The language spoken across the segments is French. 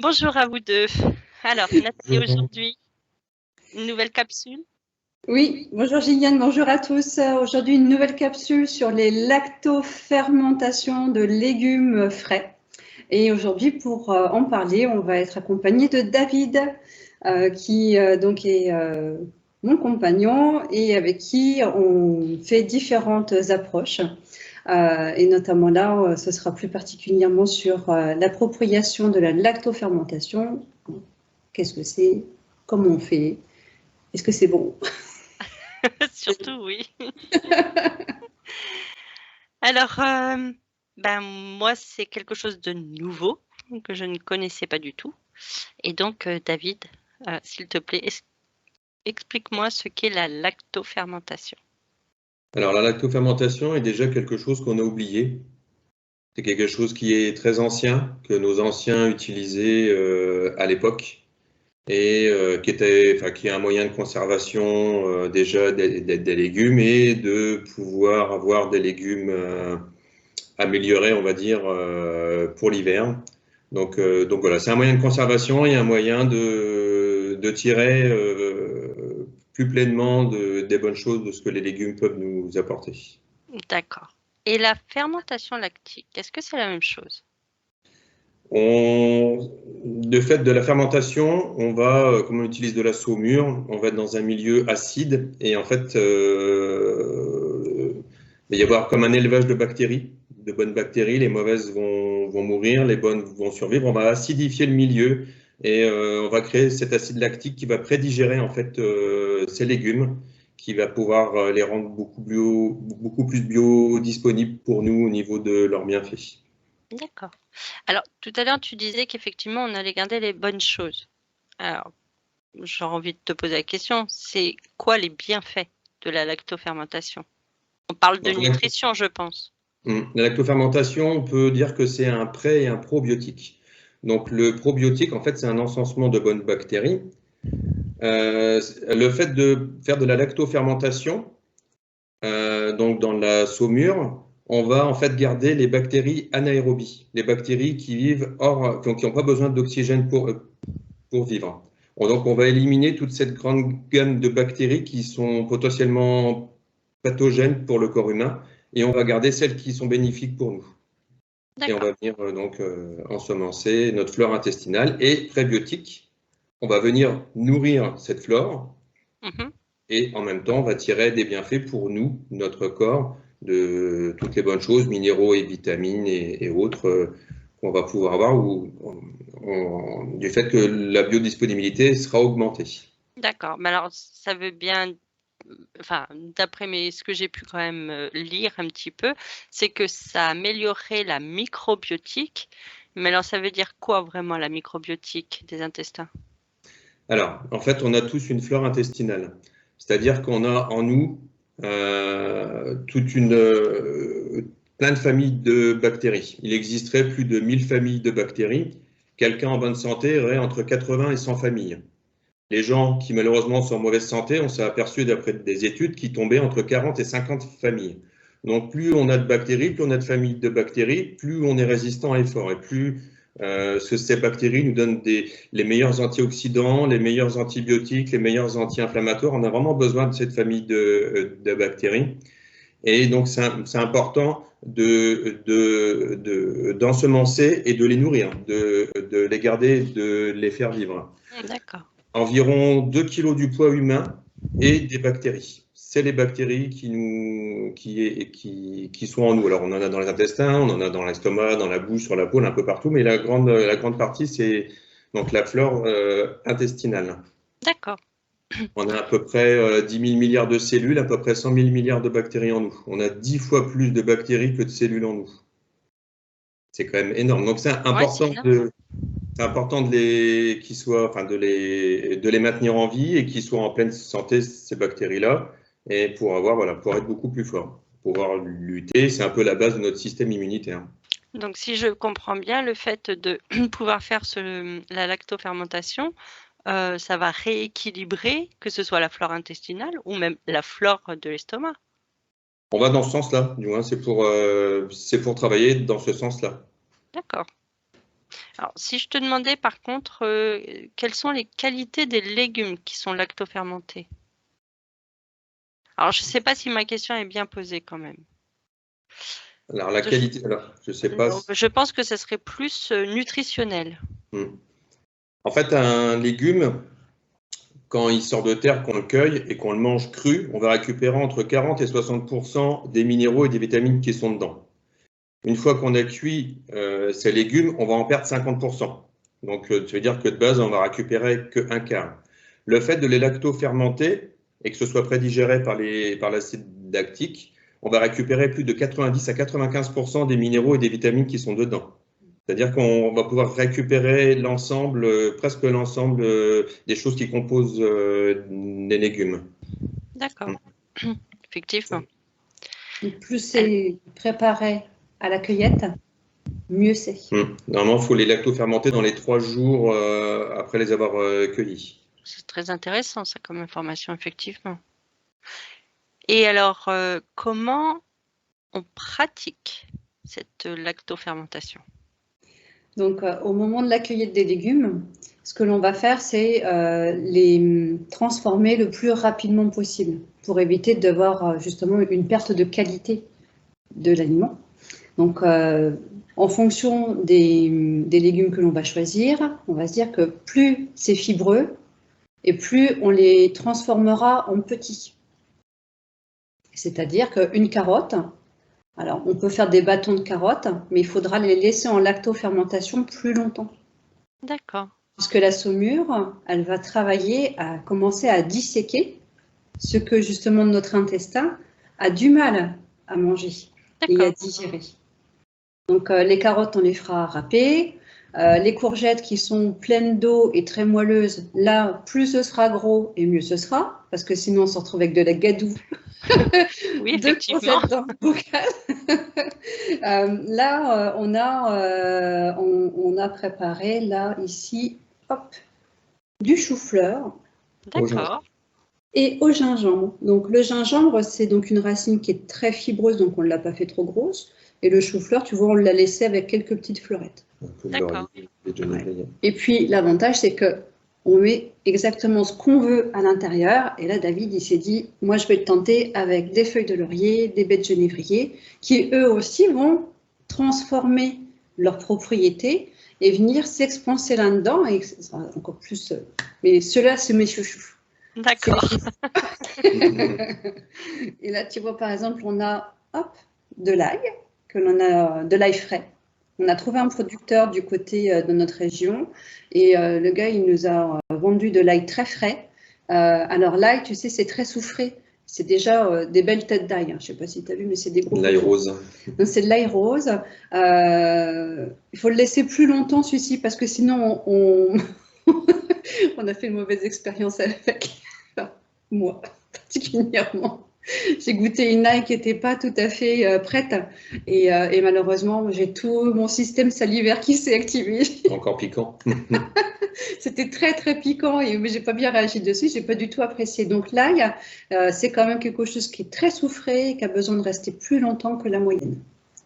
Bonjour à vous deux. Alors, Nathalie, aujourd'hui, une nouvelle capsule. Oui, bonjour Gilliane, bonjour à tous. Aujourd'hui, une nouvelle capsule sur les lactofermentations de légumes frais. Et aujourd'hui, pour en parler, on va être accompagné de David, qui donc est mon compagnon et avec qui on fait différentes approches. Et notamment là, ce sera plus particulièrement sur l'appropriation de la lactofermentation. Qu'est-ce que c'est? Comment on fait? Est-ce que c'est bon? Surtout, oui. Alors, moi, c'est quelque chose de nouveau que je ne connaissais pas du tout. Et donc, David, s'il te plaît, explique-moi ce qu'est la lactofermentation. Alors, la lactofermentation est déjà quelque chose qu'on a oublié. C'est quelque chose qui est très ancien, que nos anciens utilisaient à l'époque et qui est un moyen de conservation déjà des légumes et de pouvoir avoir des légumes améliorés, on va dire, pour l'hiver. Donc voilà, c'est un moyen de conservation et un moyen de tirer plus pleinement des bonnes choses de ce que les légumes peuvent nous apporter. D'accord. Et la fermentation lactique, est-ce que c'est la même chose? De fait de la fermentation, on va, comme on utilise de la saumure, on va être dans un milieu acide et en fait, il va y avoir comme un élevage de bactéries, de bonnes bactéries, les mauvaises vont mourir, les bonnes vont survivre. On va acidifier le milieu et on va créer cet acide lactique qui va prédigérer en fait ces légumes, qui va pouvoir les rendre beaucoup plus biodisponibles pour nous au niveau de leurs bienfaits. D'accord. Alors, tout à l'heure, tu disais qu'effectivement, on allait garder les bonnes choses. Alors, j'aurais envie de te poser la question, c'est quoi les bienfaits de la lactofermentation? On parle de nutrition, je pense. La lactofermentation, on peut dire que c'est un pré et un probiotique. Donc, le probiotique, en fait, c'est un encensement de bonnes bactéries. Le fait de faire de la lactofermentation, donc dans la saumure, on va en fait garder les bactéries anaérobies, les bactéries qui vivent qui n'ont pas besoin d'oxygène pour vivre. Donc, on va éliminer toute cette grande gamme de bactéries qui sont potentiellement pathogènes pour le corps humain et on va garder celles qui sont bénéfiques pour nous. Et on va venir ensemencer notre flore intestinale et prébiotique. On va venir nourrir cette flore et en même temps, on va tirer des bienfaits pour nous, notre corps, de toutes les bonnes choses, minéraux et vitamines et autres qu'on va pouvoir avoir du fait que la biodisponibilité sera augmentée. D'accord, mais alors ça veut bien, enfin, d'après ce que j'ai pu quand même lire un petit peu, c'est que ça améliorerait la microbiotique. Mais alors ça veut dire quoi vraiment la microbiotique des intestins? Alors, en fait, on a tous une flore intestinale. C'est-à-dire qu'on a en nous plein de familles de bactéries. Il existerait plus de 1000 familles de bactéries. Quelqu'un en bonne santé aurait entre 80 et 100 familles. Les gens qui malheureusement sont en mauvaise santé, on s'est aperçu d'après des études qui tombaient entre 40 et 50 familles. Donc plus on a de bactéries, plus on a de familles de bactéries, plus on est résistant à l'effort et plus ces bactéries nous donnent les meilleurs antioxydants, les meilleurs antibiotiques, les meilleurs anti-inflammatoires. On a vraiment besoin de cette famille de bactéries. Et donc, c'est important d'ensemencer et de les nourrir, de les garder, de les faire vivre. D'accord. Environ 2 kg du poids humain et des bactéries. C'est les bactéries qui sont en nous. Alors, on en a dans les intestins, on en a dans l'estomac, dans la bouche, sur la peau, un peu partout, mais la grande partie, c'est donc la flore intestinale. D'accord. On a à peu près 10 000 milliards de cellules, à peu près 100 000 milliards de bactéries en nous. On a 10 fois plus de bactéries que de cellules en nous. C'est quand même énorme. Donc, c'est important de les maintenir en vie et qu'ils soient en pleine santé, ces bactéries-là, et pour être beaucoup plus forts, pouvoir lutter. C'est un peu la base de notre système immunitaire. Donc, si je comprends bien, le fait de pouvoir faire la lactofermentation, ça va rééquilibrer, que ce soit la flore intestinale ou même la flore de l'estomac. On va dans ce sens-là, du moins, c'est pour travailler dans ce sens-là. D'accord. Alors, si je te demandais par contre, quelles sont les qualités des légumes qui sont lactofermentés? Alors, je ne sais pas si ma question est bien posée quand même. Alors, la qualité, alors, je ne sais pas. Je pense que ce serait plus nutritionnel. En fait, un légume, quand il sort de terre, qu'on le cueille et qu'on le mange cru, on va récupérer entre 40 et 60% des minéraux et des vitamines qui sont dedans. Une fois qu'on a cuit ces légumes, on va en perdre 50%. Donc, ça veut dire que de base, on va récupérer qu'un quart. Le fait de les lacto-fermenter et que ce soit prédigéré par l'acide lactique, on va récupérer plus de 90 à 95% des minéraux et des vitamines qui sont dedans. C'est-à-dire qu'on va pouvoir récupérer l'ensemble, presque l'ensemble des choses qui composent les légumes. D'accord, effectivement. Plus c'est préparé à la cueillette, mieux c'est. Normalement, il faut les lacto-fermenter dans les 3 jours après les avoir cueillis. C'est très intéressant, ça, comme information, effectivement. Et alors, comment on pratique cette lactofermentation? Donc, au moment de la cueillette des légumes, ce que l'on va faire, c'est les transformer le plus rapidement possible pour éviter d'avoir justement une perte de qualité de l'aliment. Donc, en fonction des légumes que l'on va choisir, on va se dire que plus c'est fibreux et plus on les transformera en petits. C'est-à-dire qu'une carotte, alors on peut faire des bâtons de carottes, mais il faudra les laisser en lactofermentation plus longtemps. D'accord. Puisque la saumure, elle va travailler à commencer à disséquer ce que justement notre intestin a du mal à manger et à digérer. Donc les carottes, on les fera râper. Les courgettes qui sont pleines d'eau et très moelleuses, là, plus ce sera gros et mieux ce sera, parce que sinon on se retrouve avec de la gadoue. Oui, de courgettes dans le bocal. Là, on a préparé, là, ici, hop, du chou-fleur. D'accord. Et au gingembre. Donc le gingembre, c'est donc une racine qui est très fibreuse, donc on ne l'a pas fait trop grosse. Et le chou-fleur, tu vois, on l'a laissé avec quelques petites fleurettes. D'accord. Ouais. Et puis l'avantage, c'est que on met exactement ce qu'on veut à l'intérieur. Et là, David, il s'est dit, moi, je vais le tenter avec des feuilles de laurier, des baies de genévrier, qui eux aussi vont transformer leurs propriétés et venir s'expanser là-dedans. Et encore plus. Mais ceux-là, c'est mes chouchous. D'accord. Et là, tu vois, par exemple, on a de l'ail, de l'ail frais. On a trouvé un producteur du côté de notre région et le gars, il nous a vendu de l'ail très frais. Alors l'ail, tu sais, c'est très soufré. C'est déjà des belles têtes d'ail. Hein. Je ne sais pas si tu as vu, mais c'est des gros. L'ail rose. C'est de l'ail rose. Il faut le laisser plus longtemps, celui-ci, parce que sinon, on a fait une mauvaise expérience avec. Enfin, moi, particulièrement. J'ai goûté une ail qui n'était pas tout à fait prête et malheureusement, j'ai tout mon système salivaire qui s'est activé. Encore piquant. C'était très très piquant et mais j'ai pas bien réagi dessus, j'ai pas du tout apprécié. Donc l'ail, c'est quand même quelque chose qui est très soufré et qui a besoin de rester plus longtemps que la moyenne.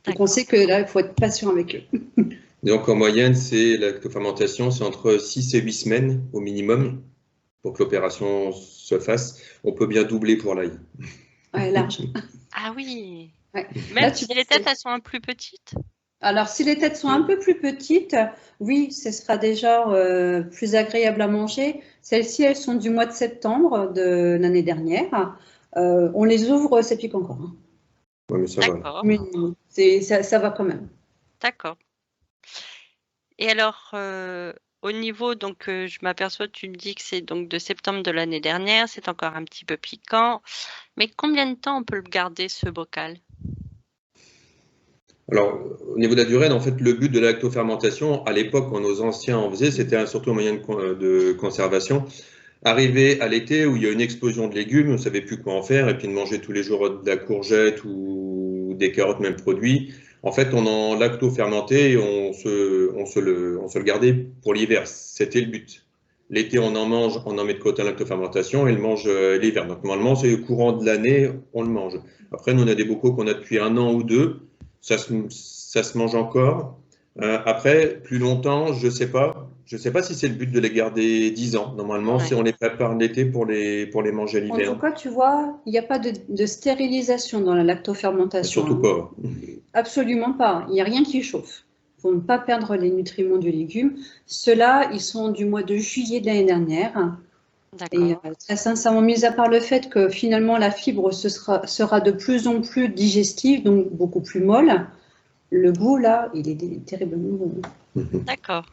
Donc on sait que là, il faut être patient avec eux. Donc en moyenne, la lactofermentation, c'est entre 6 et 8 semaines au minimum pour que l'opération se fasse. On peut bien doubler pour l'ail. Ouais, large. Ah oui. Ouais. Même Là, si les têtes, elles sont un peu plus petites? Alors, si les têtes sont un peu plus petites, oui, ce sera déjà plus agréable à manger. Celles-ci, elles sont du mois de septembre de l'année dernière. On les ouvre, ça pique encore. Hein. Oui, mais ça va. Mais ça va quand même. D'accord. Et alors, au niveau, donc, je m'aperçois, tu me dis que c'est donc de septembre de l'année dernière, c'est encore un petit peu piquant. Mais combien de temps on peut le garder, ce bocal? Alors, au niveau de la durée, en fait, le but de la lactofermentation, à l'époque, quand nos anciens en faisaient, c'était surtout un moyen de conservation. Arrivé à l'été où il y a une explosion de légumes, on ne savait plus quoi en faire, et puis de manger tous les jours de la courgette ou des carottes, même produit. En fait, on en lacto-fermentait et on se le gardait pour l'hiver. C'était le but. L'été, on en mange, on en met de côté la lactofermentation et le mange l'hiver. Donc, normalement, c'est au courant de l'année, on le mange. Après, nous, on a des bocaux qu'on a depuis 1 an ou 2. Ça se mange encore. Après, plus longtemps, je sais pas. Je sais pas si c'est le but de les garder 10 ans. Normalement, si Ouais. on les prépare l'été pour les manger En tout l'hiver. cas, tu vois, il n'y a pas de stérilisation dans la lactofermentation. Surtout pas. Absolument pas. Il n'y a rien qui chauffe. Pour ne pas perdre les nutriments du légume. Ceux-là, ils sont du mois de juillet de l'année dernière. Et D'accord. très sincèrement, mis à part le fait que finalement la fibre sera de plus en plus digestive, donc beaucoup plus molle, le goût là, il est terriblement bon. D'accord.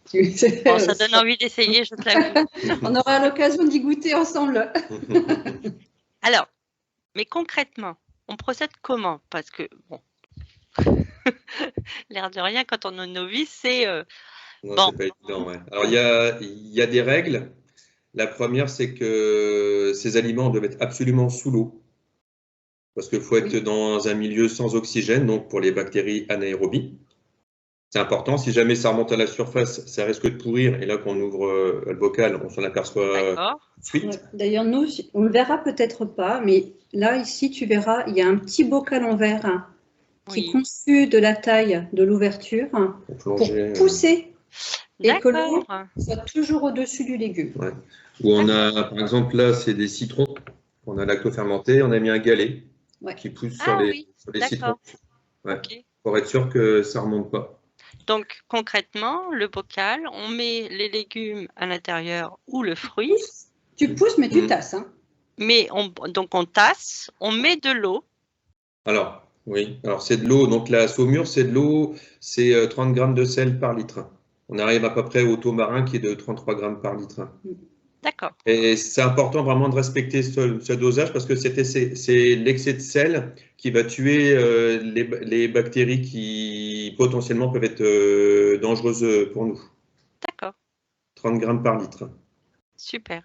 Tu- Bon, ça donne envie d'essayer, je te l'avoue. On aura l'occasion d'y goûter ensemble. Alors, mais concrètement, on procède comment? Parce que, bon, l'air de rien, quand on est novice, c'est Non, bon, c'est pas évident, ouais. Alors, il y a des règles. La première, c'est que ces aliments doivent être absolument sous l'eau. Parce qu'il faut être Oui. dans un milieu sans oxygène, donc pour les bactéries anaérobies. C'est important. Si jamais ça remonte à la surface, ça risque de pourrir. Et là, quand on ouvre le bocal, on s'en aperçoit d'accord. tout de Ouais. suite. D'ailleurs, nous, on ne le verra peut-être pas, mais là, ici, tu verras, il y a un petit bocal en verre qui est Oui. conçu de la taille de l'ouverture Pour pour plonger. pousser et que l'eau D'accord. soit toujours au-dessus du légume. Ouais. Où on a, par exemple, là, c'est des citrons. On a lactofermenté. On a mis un galet Ouais. qui pousse Ah oui, sur les citrons. d'accord. Ouais. Ok. Pour être sûr que ça remonte pas. Donc, concrètement, le bocal, on met les légumes à l'intérieur ou le fruit, Tu pousses, mais tu Mm. tasses. Hein. mais donc on tasse, on met de l'eau. Alors, oui. Alors, c'est de l'eau. Donc, la saumure, c'est de l'eau. C'est 30 grammes de sel par litre. On arrive à peu près au taux marin qui est de 33 grammes par litre. D'accord. Et c'est important vraiment de respecter ce dosage parce que c'est l'excès de sel qui va tuer les bactéries qui potentiellement peuvent être dangereuses pour nous. D'accord. 30 grammes par litre. Super.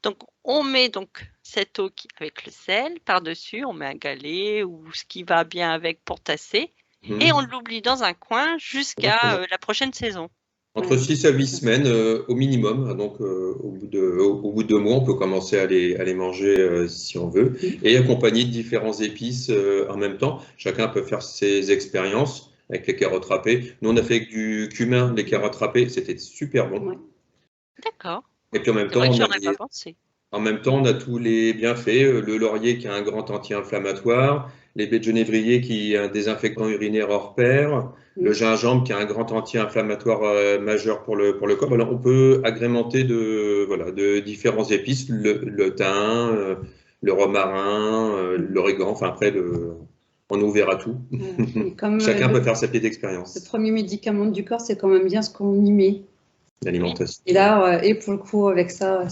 Donc, on met donc cette eau avec le sel par-dessus, on met un galet ou ce qui va bien avec pour tasser, et on l'oublie dans un coin jusqu'à Exactement. la prochaine saison. Entre 6 à 8 semaines au minimum. Donc, au bout de 2 mois, on peut commencer à les manger si on veut, et accompagné de différents épices en même temps. Chacun peut faire ses expériences avec les carottes râpées. Nous, on a fait avec du cumin, les carottes râpées, c'était super bon. Ouais. D'accord. Et puis en même C'est temps, vrai que j'aurais pas pensé. on a tous les bienfaits. Le laurier qui a un grand anti-inflammatoire, les baies de genévrier qui est un désinfectant urinaire hors pair, le gingembre qui a un grand anti-inflammatoire majeur pour le corps. Voilà, on peut agrémenter de différents épices, le thym, le romarin, l'origan. Enfin après, on est ouvert à tout. Voilà. Et comme Chacun peut faire sa petite expérience. le premier médicament du corps, c'est quand même bien ce qu'on y met. L'alimentation. Et là, et pour le coup, avec ça,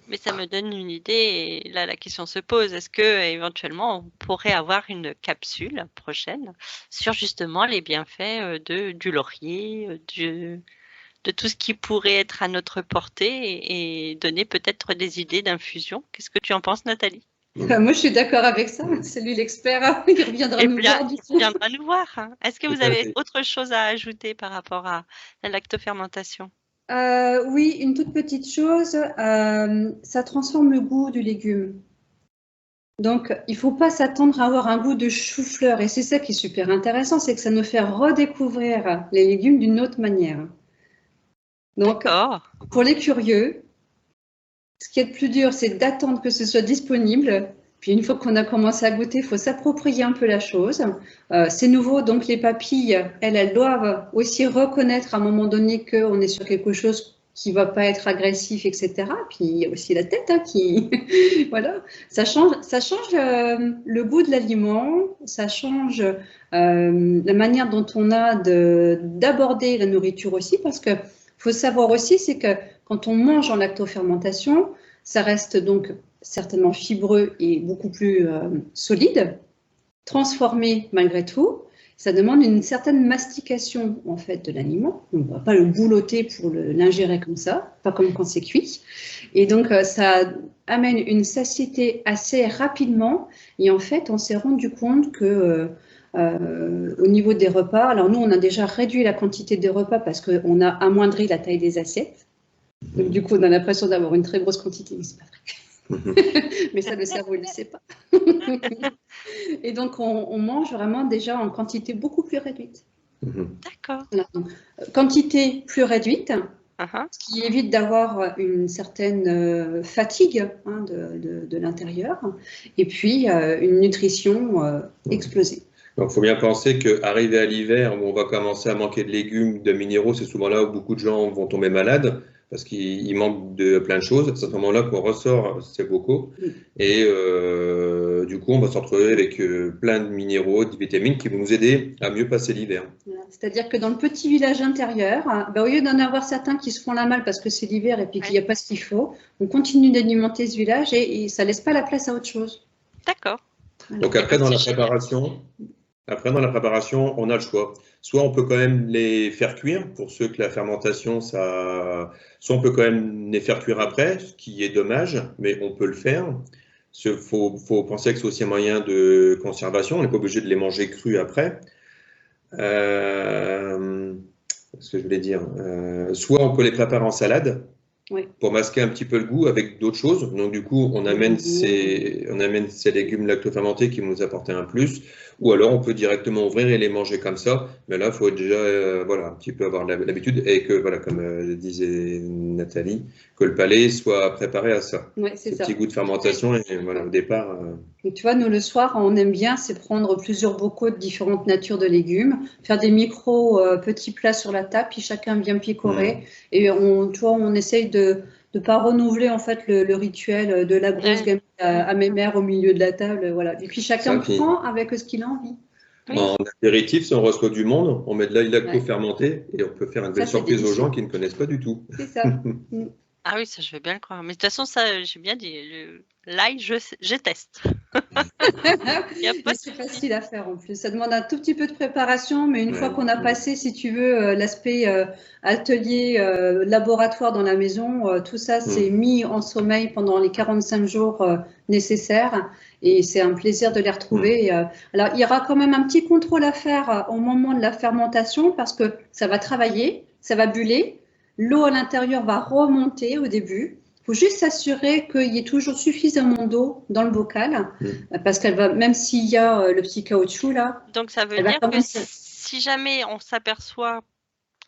Mais ça me donne une idée, et là la question se pose, est-ce que éventuellement on pourrait avoir une capsule prochaine sur justement les bienfaits du laurier, de tout ce qui pourrait être à notre portée et donner peut-être des idées d'infusion. Qu'est-ce que tu en penses, Nathalie? moi, je suis d'accord avec ça. C'est lui l'expert. Hein. Il reviendra Eh nous bien, voir du il coup. viendra nous voir. Hein. Est-ce que Tout vous à avez fait. autre chose à ajouter par rapport à la lactofermentation? Oui, une toute petite chose. Ça transforme le goût du légume. Donc, il ne faut pas s'attendre à avoir un goût de chou-fleur. Et c'est ça qui est super intéressant, c'est que ça nous fait redécouvrir les légumes d'une autre manière. Donc, D'accord. pour les curieux, ce qui est le plus dur, c'est d'attendre que ce soit disponible. Puis une fois qu'on a commencé à goûter, il faut s'approprier un peu la chose. C'est nouveau, donc les papilles, elles doivent aussi reconnaître à un moment donné qu'on est sur quelque chose qui ne va pas être agressif, etc. Puis il y a aussi la tête qui... voilà, ça change le goût de l'aliment, ça change la manière dont on a d'aborder la nourriture aussi, parce que faut savoir aussi, c'est que quand on mange en lactofermentation, ça reste donc certainement fibreux et beaucoup plus solide, transformé malgré tout. Ça demande une certaine mastication en fait de l'aliment. On ne va pas le boulotter pour l'ingérer comme ça, pas comme quand c'est cuit. Et donc ça amène une satiété assez rapidement. Et en fait, on s'est rendu compte que au niveau des repas, alors nous on a déjà réduit la quantité des repas parce qu'on a amoindri la taille des assiettes. Donc du coup on a l'impression d'avoir une très grosse quantité, mais c'est pas vrai. Mais ça, le cerveau, il ne le sait pas. Et donc, on mange vraiment déjà en quantité beaucoup plus réduite. D'accord. Quantité plus réduite, Uh-huh. ce qui évite d'avoir une certaine fatigue hein, de l'intérieur, et puis une nutrition explosée. Donc, il faut bien penser qu'arrivé à l'hiver, où on va commencer à manquer de légumes, de minéraux, c'est souvent là où beaucoup de gens vont tomber malades, parce qu'il manque de plein de choses. C'est à ce moment-là qu'on ressort ces bocaux. Et du coup, on va se retrouver avec plein de minéraux, de vitamines qui vont nous aider à mieux passer l'hiver. Voilà. C'est-à-dire que dans le petit village intérieur, au lieu d'en avoir certains qui se font la malle parce que c'est l'hiver et puis qu'il n'y a pas ce qu'il faut, on continue d'alimenter ce village et ça ne laisse pas la place à autre chose. D'accord. Donc après, dans la préparation, on a le choix. Soit on peut quand même les faire cuire, pour ceux que la fermentation, soit on peut quand même les faire cuire après, ce qui est dommage, mais on peut le faire. Il faut penser que c'est aussi un moyen de conservation, on n'est pas obligé de les manger crus après. Ce que je voulais dire, soit on peut les préparer en salade, pour masquer un petit peu le goût avec d'autres choses. Donc du coup, on amène ces légumes lactofermentés qui vont nous apporter un plus. Ou alors on peut directement ouvrir et les manger comme ça. Mais là, il faut déjà un petit peu avoir l'habitude et que, comme disait Nathalie, que le palais soit préparé à ça. C'est ça. Petit goût de fermentation et au départ. Et tu vois, nous le soir, on aime bien, c'est prendre plusieurs bocaux de différentes natures de légumes, faire des petits plats sur la table, puis chacun vient picorer. Et on essaye de ne pas renouveler en fait le rituel de la grosse gamine à mémère au milieu de la table, voilà. Et puis chacun prend avec ce qu'il a envie. En apéritif, si on reçoit du monde, on met de l'ail lacto-fermenté et on peut faire une belle surprise aux gens qui ne connaissent pas du tout. C'est ça. Ah oui, ça je veux bien le croire. Mais de toute façon, ça j'ai bien dit, l'ail, je teste. C'est facile à faire en plus. Ça demande un tout petit peu de préparation, mais une fois qu'on a passé, si tu veux, l'aspect atelier, laboratoire dans la maison, tout ça c'est mis en sommeil pendant les 45 jours nécessaires et c'est un plaisir de les retrouver. Alors, il y aura quand même un petit contrôle à faire au moment de la fermentation parce que ça va travailler, ça va buller. L'eau à l'intérieur va remonter au début. Il faut juste s'assurer qu'il y ait toujours suffisamment d'eau dans le bocal, parce qu'elle va, même s'il y a le petit caoutchouc là. Donc ça veut dire que si jamais on s'aperçoit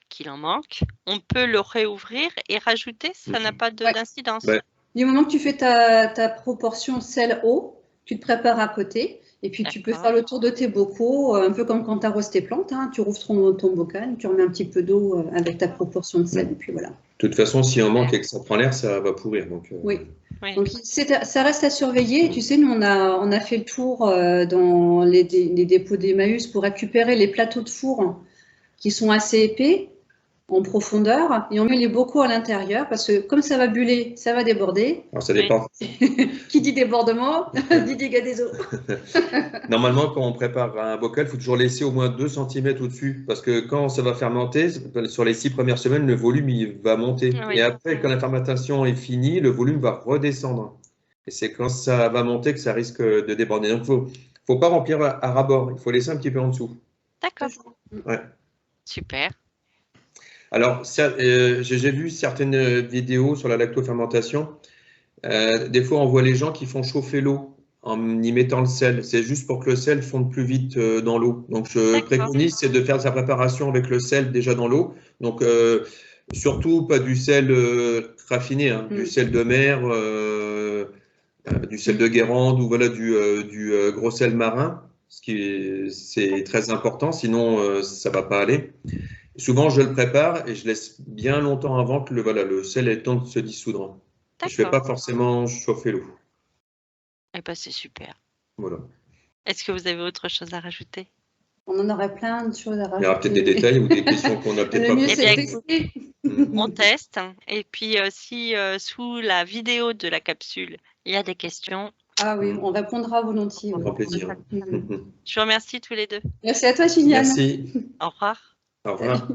qu'il en manque, on peut le réouvrir et rajouter, ça n'a pas d'incidence. Du moment que tu fais ta proportion sel-eau, tu te prépares à côté. Et puis, tu peux faire le tour de tes bocaux, un peu comme quand tu arroses tes plantes. Hein, tu rouvres ton bocal, tu remets un petit peu d'eau avec ta proportion de sel. Et puis voilà. De toute façon, si on manque et que ça prend l'air, ça va pourrir. Donc, oui. Donc, ça reste à surveiller. Et tu sais, nous, on a fait le tour dans les dépôts d'Emmaüs pour récupérer les plateaux de four qui sont assez épais, en profondeur, et on met les bocaux à l'intérieur parce que comme ça va buller, ça va déborder. Alors ça dépend. Qui dit débordement dit dégâts des eaux. Normalement, quand on prépare un bocal, il faut toujours laisser au moins 2 cm au-dessus parce que quand ça va fermenter, sur les 6 premières semaines, le volume il va monter. Et après, quand la fermentation est finie, le volume va redescendre. Et c'est quand ça va monter que ça risque de déborder. Donc, il ne faut pas remplir à ras-bord, il faut laisser un petit peu en dessous. D'accord. Super. Alors, j'ai vu certaines vidéos sur la lactofermentation. Des fois, on voit les gens qui font chauffer l'eau en y mettant le sel. C'est juste pour que le sel fonde plus vite dans l'eau. Donc, je préconise, c'est de faire sa préparation avec le sel déjà dans l'eau. Donc, surtout pas du sel raffiné, hein, du sel de mer, du sel de Guérande ou voilà, du gros sel marin, c'est très important, sinon ça ne va pas aller. Souvent, je le prépare et je laisse bien longtemps avant que le sel ait le temps de se dissoudre. Je ne fais pas forcément chauffer l'eau. Eh ben, c'est super. Voilà. Est-ce que vous avez autre chose à rajouter? On en aurait plein de choses à rajouter. Il y aura peut-être des détails ou des questions qu'on n'a peut-être pas posées. On teste. Et puis, si sous la vidéo de la capsule, il y a des questions. Ah oui, on répondra volontiers. Avec grand plaisir. Je vous remercie tous les deux. Merci à toi, Gilliane. Merci. Au revoir. Au revoir.